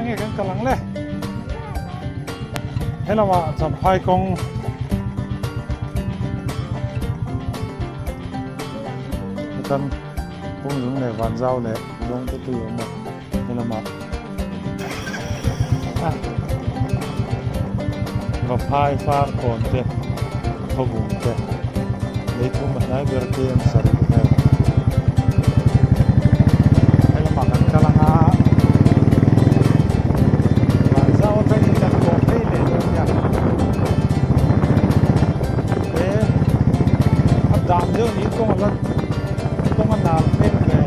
nghe kan kalang le hello ma cham phai kong kan pung lung le van zau le long tu tu ma hello ma và phai phar kon te thobung te lấy thum ma nai ber ke am sari ne hello ma kan kalang a van zau te ni kan ko te le ya dam jo ni kong la kong na pen le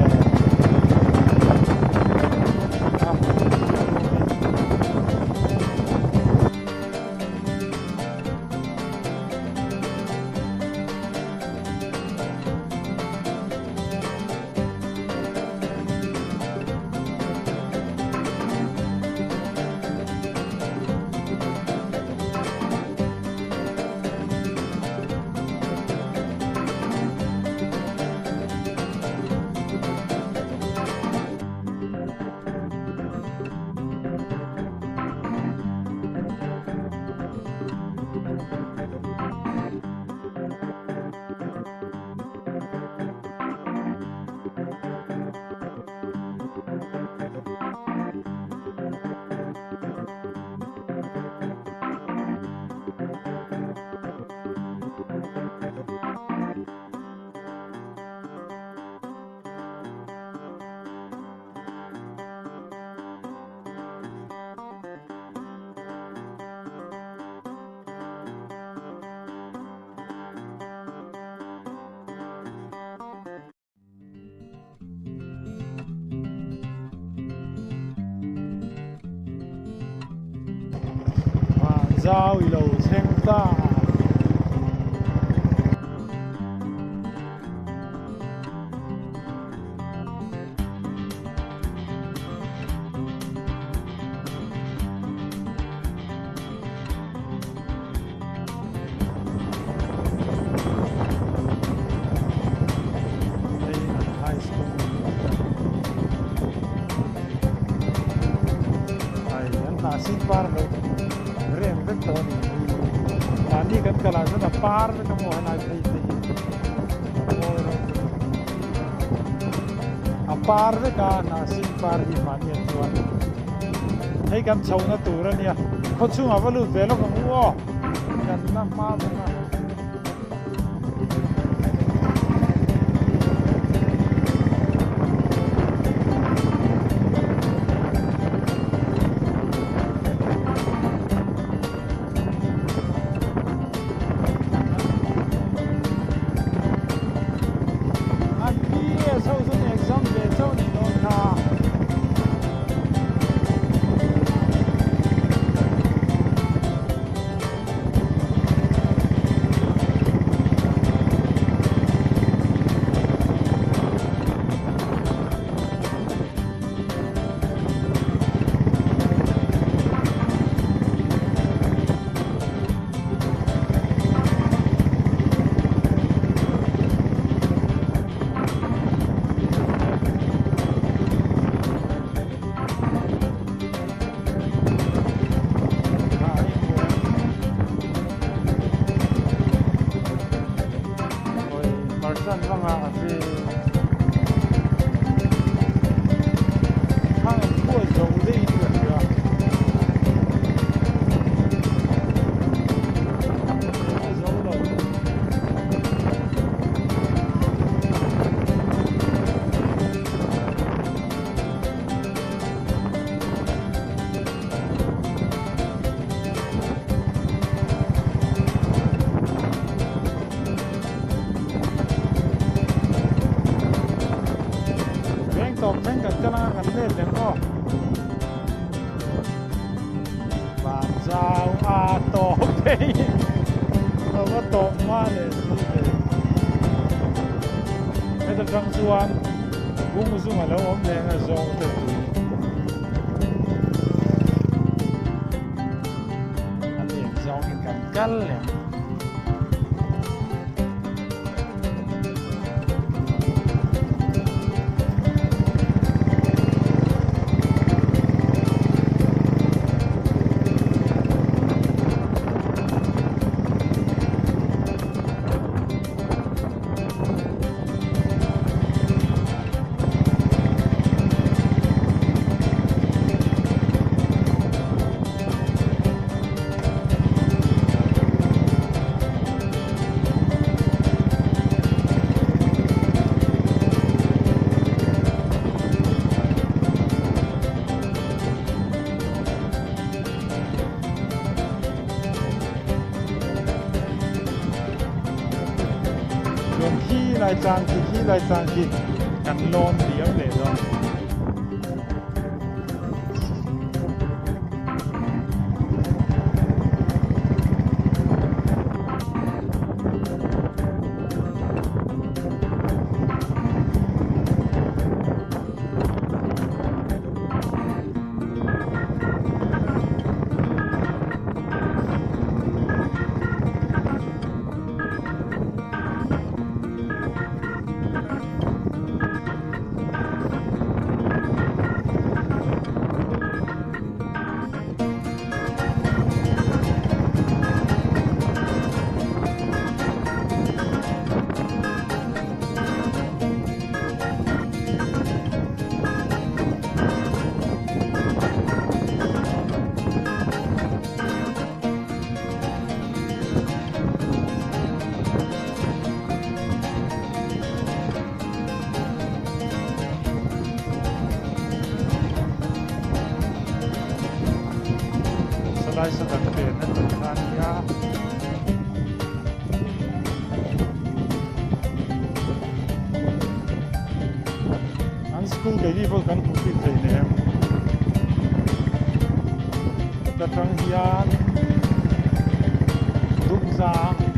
giao lầu xem ta nasi par lo rem ke to ni mani kan kala na par ke mo na thei a par ve ka nasi par di mani chuan hei kan chau na tur ania kho chu ma valu velo ko mo kan na ma na tôm phanh gần cho nó gần lên đến đó và giao tôm đấy nó có tôm quá để cái tập trong xuân cũng xuống mà lâu ốm đen là do từ anh liền do cái cắn cắn liền lại trang thì khi lại trang thì cắn lon điếu để rồi lại sẽ đặt tiền ở Tanzania. An school cái gì vẫn cần phục vụ thầy nè. Đặt trang hiền, đúng ra.